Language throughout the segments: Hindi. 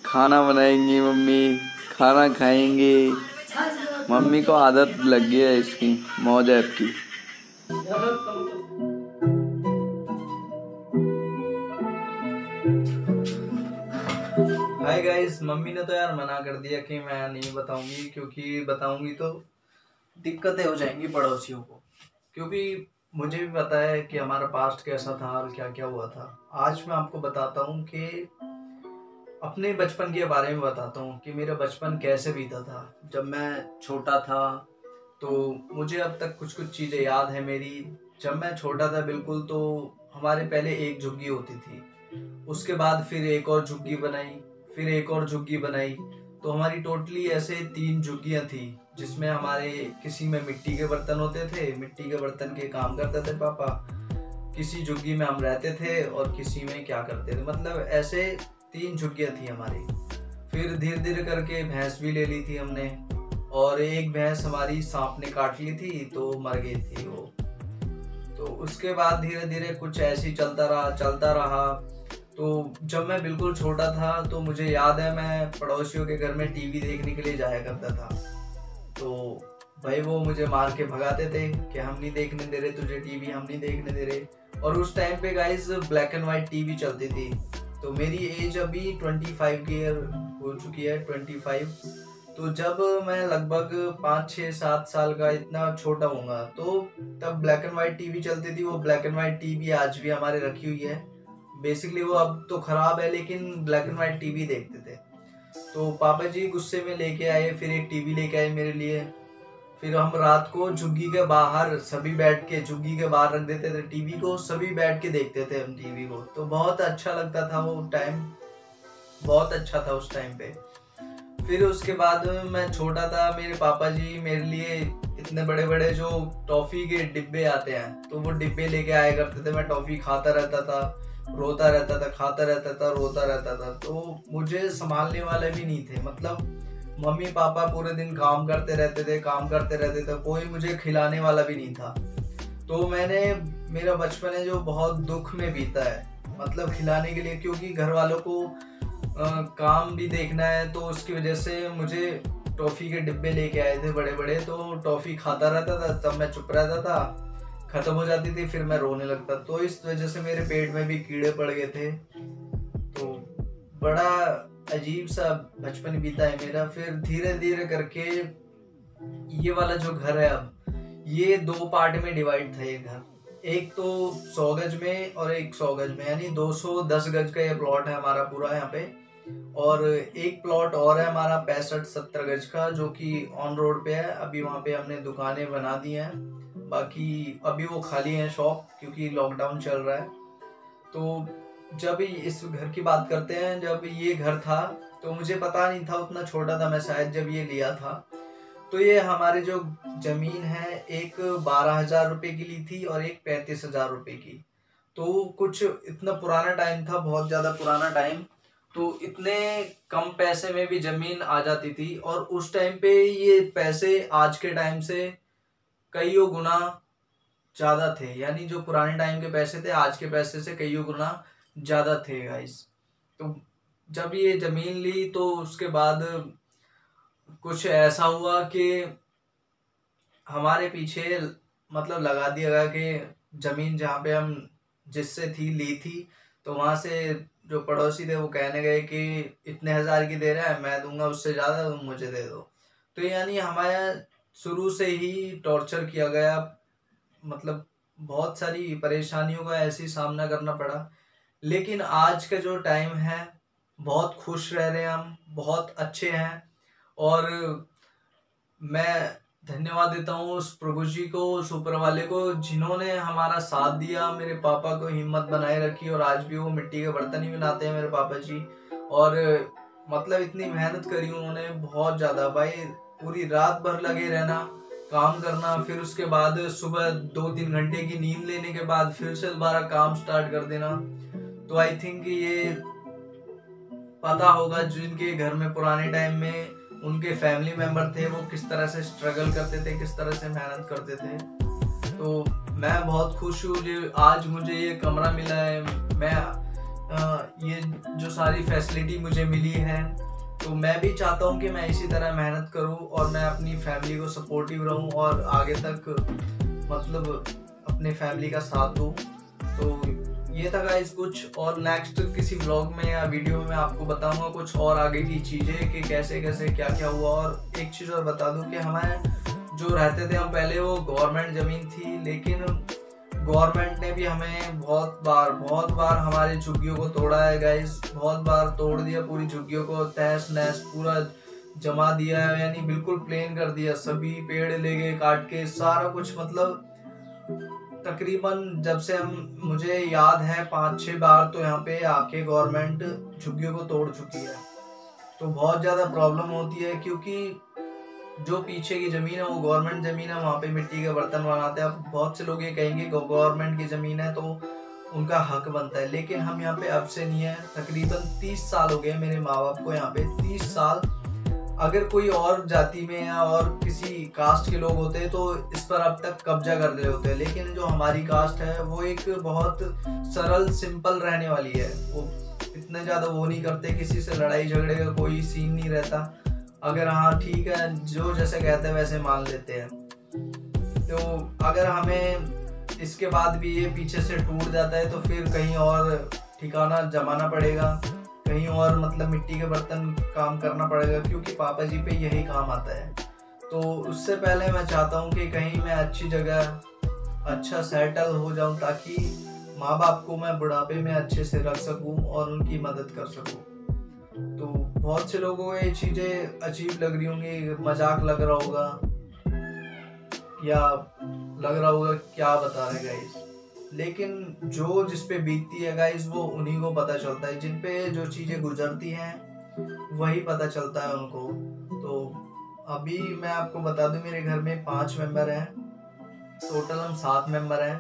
खाना बनाएंगी मम्मी, खाना खाएंगे। मम्मी को आदत लग गई है इसकी, मौज ऐप की। हाय गाइस, मम्मी ने तो यार मना कर दिया कि मैं नहीं बताऊंगी, क्योंकि बताऊंगी तो दिक्कतें हो जाएंगी पड़ोसियों को। क्योंकि मुझे भी पता है कि हमारा पास्ट कैसा था और क्या क्या हुआ था। आज मैं आपको बताता हूँ कि अपने बचपन के बारे में बताता हूँ कि मेरा बचपन कैसे बीता था। जब मैं छोटा था तो मुझे अब तक कुछ कुछ चीज़ें याद है मेरी। जब मैं छोटा था बिल्कुल, तो हमारे पहले एक झुग्गी होती थी, उसके बाद फिर एक और झुग्गी बनाई, फिर एक और झुग्गी बनाई। तो हमारी टोटली ऐसे 3 झुग्गियाँ थी, जिसमें हमारे किसी में मिट्टी के बर्तन होते थे, मिट्टी के बर्तन के काम करते थे पापा। किसी झुग्गी में हम रहते थे और किसी में क्या करते थे, मतलब ऐसे 3 झुग्गियाँ थी हमारी। फिर धीरे धीरे करके भैंस भी ले ली थी हमने, और एक भैंस हमारी सांप ने काट ली थी तो मर गई थी वो। तो उसके बाद धीरे धीरे कुछ ऐसे ही चलता रहा। तो जब मैं बिल्कुल छोटा था तो मुझे याद है मैं पड़ोसियों के घर में टीवी देखने के लिए जाया करता था। तो भाई वो मुझे मार के भगाते थे कि हम नहीं देखने दे रहे तुझे टीवी, हम नहीं देखने दे रहे। और उस टाइम पे guys black and white TV चलती थी। तो मेरी एज अभी 25 की हो चुकी है, 25। तो जब मैं लगभग 5, 6, 7 साल का इतना छोटा हूँगा, तो तब ब्लैक एंड व्हाइट टीवी चलती थी। वो ब्लैक एंड व्हाइट टीवी आज भी हमारे रखी हुई है। बेसिकली वो अब तो खराब है, लेकिन ब्लैक एंड व्हाइट टीवी देखते थे। तो पापा जी गुस्से में लेके आए, फिर एक टीवी लेके आए मेरे लिए। फिर हम रात को झुग्गी के बाहर सभी बैठ के, झुग्गी के बाहर रख देते थे टीवी को, सभी बैठ के देखते थे हम टीवी को। तो बहुत अच्छा लगता था वो टाइम, बहुत अच्छा था उस टाइम पे। फिर उसके बाद मैं छोटा था, मेरे पापा जी मेरे लिए इतने बड़े बड़े जो टॉफी के डिब्बे आते हैं, तो वो डिब्बे लेके आया करते थे। मैं टॉफी खाता रहता था, रोता रहता था, खाता रहता था, रोता रहता था। तो मुझे संभालने वाले भी नहीं थे, मतलब मम्मी पापा पूरे दिन काम करते रहते थे, कोई मुझे खिलाने वाला भी नहीं था। तो मेरा बचपन है जो बहुत दुख में बीता है, मतलब खिलाने के लिए, क्योंकि घर वालों को काम भी देखना है। तो उसकी वजह से मुझे टॉफ़ी के डिब्बे लेके आए थे बड़े बड़े, तो टॉफ़ी खाता रहता था, तब मैं चुप रहता था, ख़त्म हो जाती थी, फिर मैं रोने लगता। तो इस वजह से मेरे पेट में भी कीड़े पड़ गए थे। तो बड़ा अजीब सा बचपन बीता है मेरा। फिर धीरे धीरे करके ये वाला जो घर है, अब ये 2 पार्ट में डिवाइड था ये घर। एक तो 100 गज में और एक 100 गज में, यानी 210 गज का ये प्लॉट है हमारा पूरा यहाँ पे। और एक प्लॉट और है हमारा 65-70 गज का, जो कि ऑन रोड पे है। अभी वहाँ पे हमने दुकानें बना दी हैं, बाकी अभी वो खाली है शॉप, क्योंकि लॉकडाउन चल रहा है। तो जब इस घर की बात करते हैं, जब ये घर था तो मुझे पता नहीं था, उतना छोटा था मैं शायद जब ये लिया था। तो ये हमारी जो जमीन है, एक 12,000 रुपए की ली थी और एक 35,000 रुपए की। तो कुछ इतना पुराना टाइम था, बहुत ज्यादा पुराना टाइम। तो इतने कम पैसे में भी जमीन आ जाती थी, और उस टाइम पे ये पैसे आज के टाइम से कईयों गुना ज्यादा थे। यानी जो पुराने टाइम के पैसे थे आज के पैसे से कईयों गुना ज्यादा थे गाइस। तो जब ये जमीन ली तो उसके बाद कुछ ऐसा हुआ कि हमारे पीछे मतलब लगा दिया गया कि जमीन जहाँ पे हम जिससे ली थी, तो वहां से जो पड़ोसी थे वो कहने गए कि इतने हजार की दे रहा है, मैं दूंगा उससे ज्यादा, तुम मुझे दे दो। तो यानी हमारा शुरू से ही टॉर्चर किया गया, मतलब बहुत सारी परेशानियों का ऐसे ही सामना करना पड़ा। लेकिन आज का जो टाइम है, बहुत खुश रह रहे हैं हम, बहुत अच्छे हैं। और मैं धन्यवाद देता हूँ उस प्रभु जी को, उस ऊपर वाले को, जिन्होंने हमारा साथ दिया, मेरे पापा को हिम्मत बनाए रखी। और आज भी वो मिट्टी के बर्तन ही बनाते हैं मेरे पापा जी। और मतलब इतनी मेहनत करी उन्होंने, बहुत ज़्यादा भाई, पूरी रात भर लगे रहना, काम करना, फिर उसके बाद सुबह 2-3 घंटे की नींद लेने के बाद फिर से दोबारा काम स्टार्ट कर देना। तो आई थिंक ये पता होगा जिनके घर में पुराने टाइम में उनके फैमिली मेंबर थे, वो किस तरह से स्ट्रगल करते थे, किस तरह से मेहनत करते थे। तो मैं बहुत खुश हूँ जो आज मुझे ये कमरा मिला है। मैं ये जो सारी फैसिलिटी मुझे मिली है, तो मैं भी चाहता हूँ कि मैं इसी तरह मेहनत करूँ और मैं अपनी फैमिली को सपोर्टिव रहूँ और आगे तक मतलब अपने फैमिली का साथ दूँ। तो ये था गाइस कुछ, और नेक्स्ट किसी व्लॉग में या वीडियो में मैं आपको बताऊंगा कुछ और आगे की चीज़ें कि कैसे कैसे क्या क्या हुआ। और एक चीज़ और बता दूं कि हमारे जो रहते थे हम पहले, वो गवर्नमेंट ज़मीन थी, लेकिन गवर्नमेंट ने भी हमें बहुत बार हमारी झुग्गियों को तोड़ा है गाइस। बहुत बार तोड़ दिया, पूरी झुग्गियों को तहस नहस पूरा जमा दिया है, यानी बिल्कुल प्लेन कर दिया। सभी पेड़ ले गए काट के, सारा कुछ मतलब तकरीबन जब से हम मुझे याद है 5-6 बार तो यहाँ पे आके गवर्नमेंट झुग्गियों को तोड़ चुकी है। तो बहुत ज़्यादा प्रॉब्लम होती है, क्योंकि जो पीछे की ज़मीन है वो गवर्नमेंट ज़मीन है, वहाँ पे मिट्टी के बर्तन बनाते हैं। अब बहुत से लोग ये कहेंगे गवर्नमेंट की ज़मीन है तो उनका हक बनता है, लेकिन हम यहाँ पे अब से नहीं है। तकरीबन 30 साल हो गए मेरे माँ बाप को यहाँ पे, 30 साल। अगर कोई और जाति में या और किसी कास्ट के लोग होते तो इस पर अब तक कब्जा कर रहे होते, लेकिन जो हमारी कास्ट है वो एक बहुत सरल सिंपल रहने वाली है। वो इतने ज़्यादा वो नहीं करते, किसी से लड़ाई झगड़े का कोई सीन नहीं रहता। अगर हाँ ठीक है, जो जैसे कहते हैं वैसे मान लेते हैं। तो अगर हमें इसके बाद भी ये पीछे से टूट जाता है तो फिर कहीं और ठिकाना जमाना पड़ेगा, कहीं और मतलब मिट्टी के बर्तन काम करना पड़ेगा, क्योंकि पापा जी पे यही काम आता है। तो उससे पहले मैं चाहता हूँ कि कहीं मैं अच्छी जगह अच्छा सेटल हो जाऊँ, ताकि माँ बाप को मैं बुढ़ापे में अच्छे से रख सकूँ और उनकी मदद कर सकूँ। तो बहुत से लोगों को ये चीज़ें अजीब लग रही होंगी, मजाक लग रहा होगा या लग रहा होगा क्या बता रहे गाइस, लेकिन जो जिस पे बीतती है गाइस वो उन्हीं को पता चलता है। जिन पे जो चीज़ें गुजरती हैं वही पता चलता है उनको। तो अभी मैं आपको बता दूं, मेरे घर में 5 मेंबर हैं, टोटल हम 7 मेंबर हैं।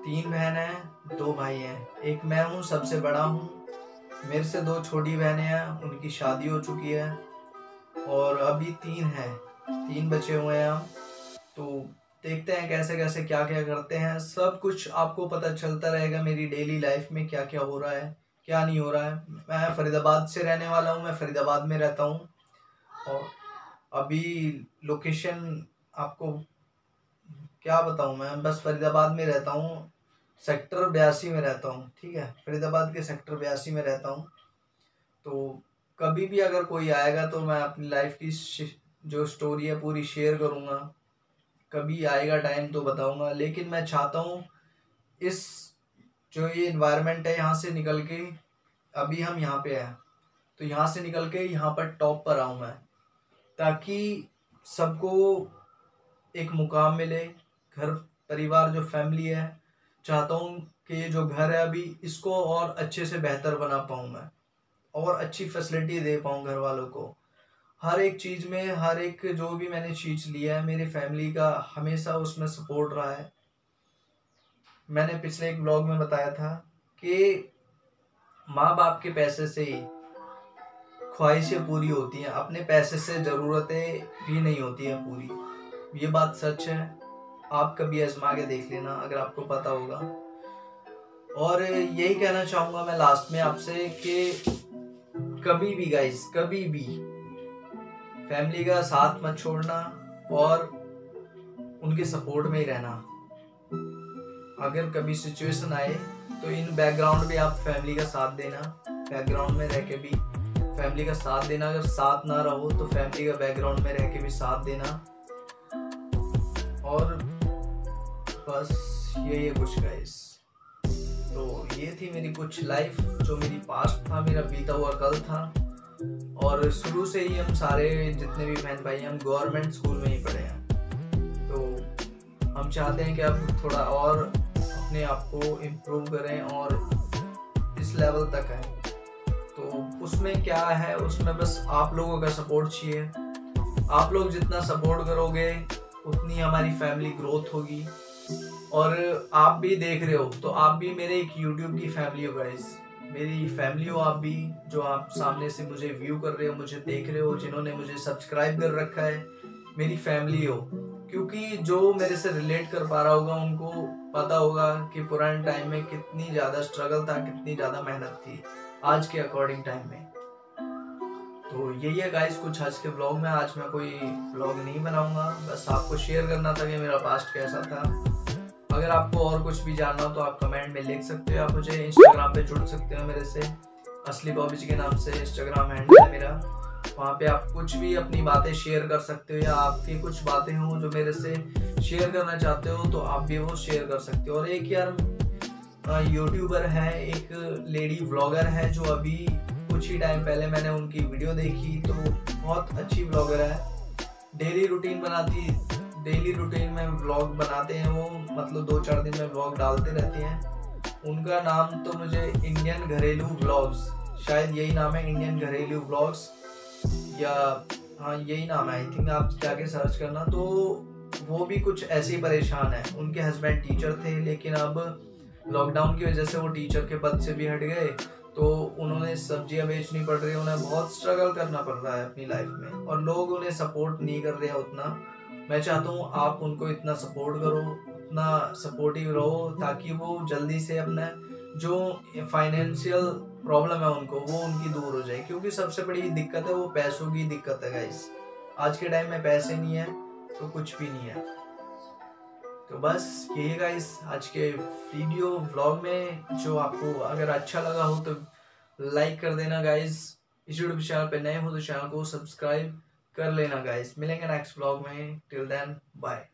3 बहन हैं, 2 भाई हैं, एक मैं हूँ सबसे बड़ा हूँ। मेरे से 2 छोटी बहनें हैं, उनकी शादी हो चुकी है, और अभी 3 हैं, 3 बचे हुए हैं हम। तो देखते हैं कैसे कैसे क्या क्या करते हैं, सब कुछ आपको पता चलता रहेगा मेरी डेली लाइफ में क्या क्या हो रहा है क्या नहीं हो रहा है। मैं फरीदाबाद से रहने वाला हूँ, मैं फरीदाबाद में रहता हूँ, और अभी लोकेशन आपको क्या बताऊँ, मैं बस फरीदाबाद में रहता हूँ, सेक्टर 82 में रहता हूँ। ठीक है, फरीदाबाद के सेक्टर 82 में रहता हूँ। तो कभी भी अगर कोई आएगा तो मैं अपनी लाइफ की जो स्टोरी है पूरी शेयर करूँगा, कभी आएगा टाइम तो बताऊंगा। लेकिन मैं चाहता हूँ इस जो ये इन्वायरमेंट है यहाँ से निकल के, अभी हम यहाँ पे हैं तो यहाँ से निकल के यहाँ पर टॉप पर आऊँ मैं, ताकि सबको एक मुकाम मिले। घर परिवार जो फैमिली है, चाहता हूँ कि ये जो घर है अभी इसको और अच्छे से बेहतर बना पाऊँ मैं, और अच्छी फैसिलिटी दे पाऊँ घर वालों को। हर एक चीज़ में, हर एक जो भी मैंने चीज़ लिया है मेरी फैमिली का हमेशा उसमें सपोर्ट रहा है। मैंने पिछले एक ब्लॉग में बताया था कि माँ बाप के पैसे से ही ख्वाहिशें पूरी होती हैं, अपने पैसे से ज़रूरतें भी नहीं होती हैं पूरी। ये बात सच है, आप कभी आजमा के देख लेना अगर आपको पता होगा। और यही कहना चाहूँगा मैं लास्ट में आपसे कि कभी भी गाइस, कभी भी फैमिली का साथ मत छोड़ना और उनके सपोर्ट में ही रहना। अगर कभी सिचुएशन आए तो इन बैकग्राउंड में आप फैमिली का साथ देना, बैकग्राउंड में रह के भी फैमिली का साथ देना। अगर साथ ना रहो तो फैमिली का बैकग्राउंड में रह के भी साथ देना। और बस यही है कुछ गाइस। तो ये थी मेरी कुछ लाइफ, जो मेरी पास्ट था, मेरा बीता हुआ कल था। और शुरू से ही हम सारे जितने भी बहन भाई हम गवर्नमेंट स्कूल में ही पढ़े हैं। तो हम चाहते हैं कि अब थोड़ा और अपने आप को इम्प्रूव करें और इस लेवल तक आए। तो उसमें क्या है, उसमें बस आप लोगों का सपोर्ट चाहिए। आप लोग जितना सपोर्ट करोगे उतनी हमारी फैमिली ग्रोथ होगी। और आप भी देख रहे हो तो आप भी मेरे एक यूट्यूब की फैमिली हो गाइस, मेरी फैमिली हो आप भी, जो आप सामने से मुझे व्यू कर रहे हो, मुझे देख रहे हो, जिन्होंने मुझे सब्सक्राइब कर रखा है, मेरी फैमिली हो। क्योंकि जो मेरे से रिलेट कर पा रहा होगा उनको पता होगा कि पुराने टाइम में कितनी ज़्यादा स्ट्रगल था, कितनी ज़्यादा मेहनत थी आज के अकॉर्डिंग टाइम में। तो यही है गाइस कुछ आज के व्लॉग में। आज मैं कोई व्लॉग नहीं बनाऊंगा, बस आपको शेयर करना था कि मेरा पास्ट कैसा था। अगर आपको और कुछ भी जानना हो तो आप कमेंट में लिख सकते हो। आप मुझे इंस्टाग्राम पे जुड़ सकते हो मेरे से, असली बॉबी के नाम से इंस्टाग्राम हैंडल है मेरा। वहाँ पे आप कुछ भी अपनी बातें शेयर कर सकते हो, या आपकी कुछ बातें हों जो मेरे से शेयर करना चाहते हो तो आप भी वो शेयर कर सकते हो। और एक यार यूट्यूबर है, एक लेडी व्लॉगर है जो अभी कुछ ही टाइम पहले मैंने उनकी वीडियो देखी, तो बहुत अच्छी व्लॉगर है। डेली रूटीन में व्लॉग बनाते हैं वो, मतलब 2-4 दिन में व्लॉग डालते रहते हैं। उनका नाम तो मुझे इंडियन घरेलू व्लॉग्स, शायद यही नाम है, इंडियन घरेलू व्लॉग्स, या हाँ यही नाम है आई थिंक। आप जाके सर्च करना। तो वो भी कुछ ऐसे ही परेशान है। उनके हस्बैंड टीचर थे, लेकिन अब लॉकडाउन की वजह से वो टीचर के पद से भी हट गए, तो उन्होंने सब्जियां बेचनी पड़ रही है, उन्हें बहुत स्ट्रगल करना पड़ रहा है अपनी लाइफ में, और लोग उन्हें सपोर्ट नहीं कर रहे हैं उतना। मैं चाहता हूँ आप उनको इतना सपोर्ट करो, उतना सपोर्टिव रहो, ताकि वो जल्दी से अपना जो फाइनेंशियल प्रॉब्लम है उनको, वो उनकी दूर हो जाए। क्योंकि सबसे बड़ी दिक्कत है वो पैसों की दिक्कत है गाइस। आज के टाइम में पैसे नहीं है तो कुछ भी नहीं है। तो बस यही गाइस आज के वीडियो व्लॉग में। जो आपको अगर अच्छा लगा हो तो लाइक कर देना गाइस। इस यूट्यूब चैनल पे नए हो तो चैनल को सब्सक्राइब कर लेना गाइस। मिलेंगे नेक्स्ट व्लॉग में। Till then bye.